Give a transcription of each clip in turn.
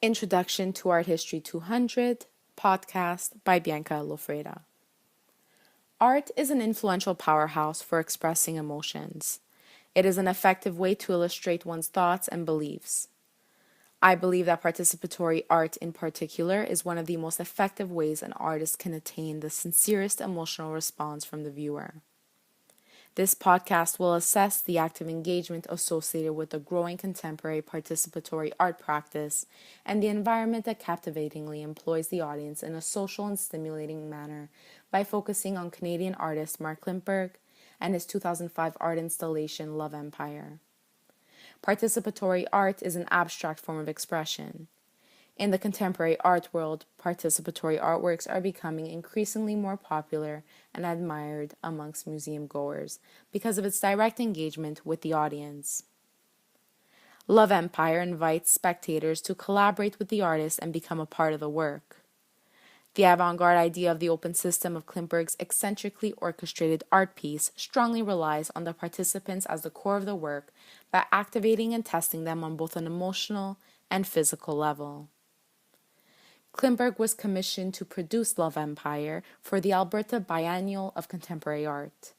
Introduction to Art History 200, podcast by Bianca Loffreda. Art is an influential powerhouse for expressing emotions. It is an effective way to illustrate one's thoughts and beliefs. I believe that participatory art in particular is one of the most effective ways an artist can attain the sincerest emotional response from the viewer. This podcast will assess the active engagement associated with the growing contemporary participatory art practice and the environment that captivatingly employs the audience in a social and stimulating manner by focusing on Canadian artist Mark Klimperg and his 2005 art installation Love Empire. Participatory art is an abstract form of expression. In the contemporary art world, participatory artworks are becoming increasingly more popular and admired amongst museum goers because of its direct engagement with the audience. Love Empire invites spectators to collaborate with the artist and become a part of the work. The avant-garde idea of the open system of Klimperg's eccentrically orchestrated art piece strongly relies on the participants as the core of the work by activating and testing them on both an emotional and physical level. Klimperg was commissioned to produce Love Empire for the Alberta Biennial of Contemporary Art.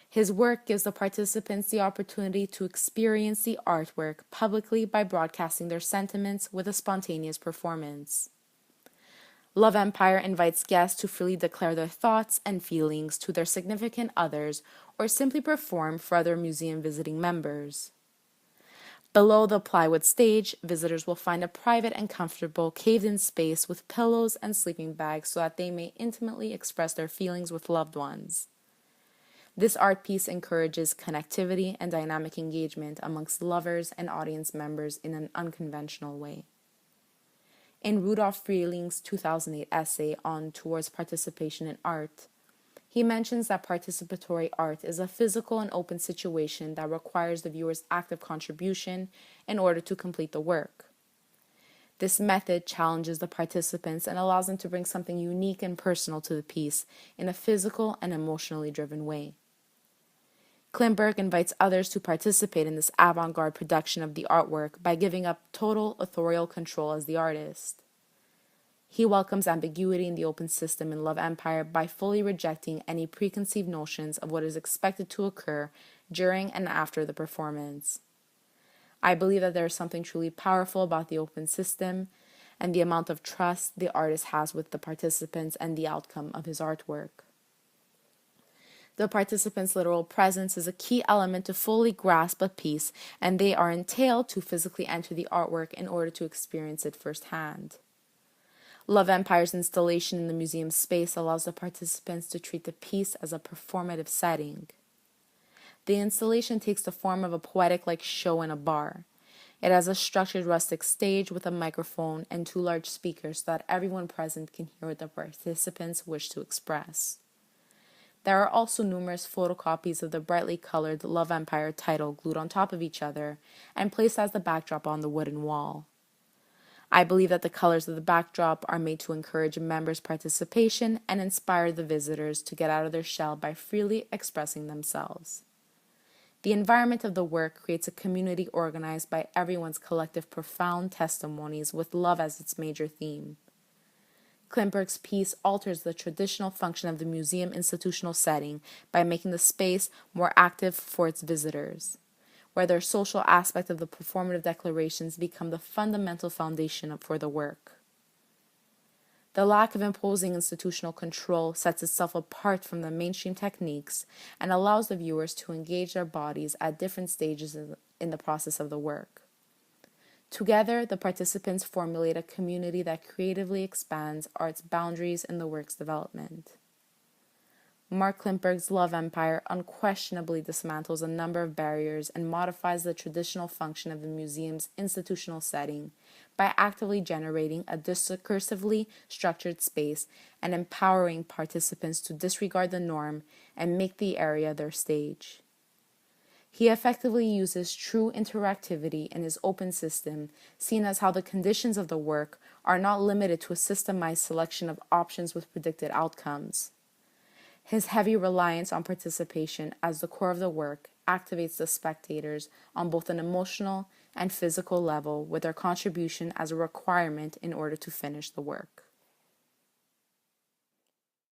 His work gives the participants the opportunity to experience the artwork publicly by broadcasting their sentiments with a spontaneous performance. Love Empire invites guests to freely declare their thoughts and feelings to their significant others or simply perform for other museum visiting members. Below the plywood stage, visitors will find a private and comfortable caved-in space with pillows and sleeping bags so that they may intimately express their feelings with loved ones. This art piece encourages connectivity and dynamic engagement amongst lovers and audience members in an unconventional way. In Rudolf Frehling's 2008 essay on Towards Participation in Art, he mentions that participatory art is a physical and open situation that requires the viewer's active contribution in order to complete the work. This method challenges the participants and allows them to bring something unique and personal to the piece in a physical and emotionally driven way. Klimperg invites others to participate in this avant-garde production of the artwork by giving up total authorial control as the artist. He welcomes ambiguity in the open system in Love Empire by fully rejecting any preconceived notions of what is expected to occur during and after the performance. I believe that there is something truly powerful about the open system and the amount of trust the artist has with the participants and the outcome of his artwork. The participants' literal presence is a key element to fully grasp a piece, and they are entailed to physically enter the artwork in order to experience it firsthand. Love Empire's installation in the museum space allows the participants to treat the piece as a performative setting. The installation takes the form of a poetic-like show in a bar. It has a structured rustic stage with a microphone and 2 large speakers so that everyone present can hear what the participants wish to express. There are also numerous photocopies of the brightly colored Love Empire title glued on top of each other and placed as the backdrop on the wooden wall. I believe that the colors of the backdrop are made to encourage members' participation and inspire the visitors to get out of their shell by freely expressing themselves. The environment of the work creates a community organized by everyone's collective profound testimonies with love as its major theme. Klimperg's piece alters the traditional function of the museum institutional setting by making the space more active for its visitors, where their social aspect of the performative declarations become the fundamental foundation for the work. The lack of imposing institutional control sets itself apart from the mainstream techniques and allows the viewers to engage their bodies at different stages in the process of the work. Together, the participants formulate a community that creatively expands art's boundaries in the work's development. Mark Klimperg's Love Empire unquestionably dismantles a number of barriers and modifies the traditional function of the museum's institutional setting by actively generating a discursively structured space and empowering participants to disregard the norm and make the area their stage. He effectively uses true interactivity in his open system, seen as how the conditions of the work are not limited to a systemized selection of options with predicted outcomes. His heavy reliance on participation as the core of the work activates the spectators on both an emotional and physical level with their contribution as a requirement in order to finish the work.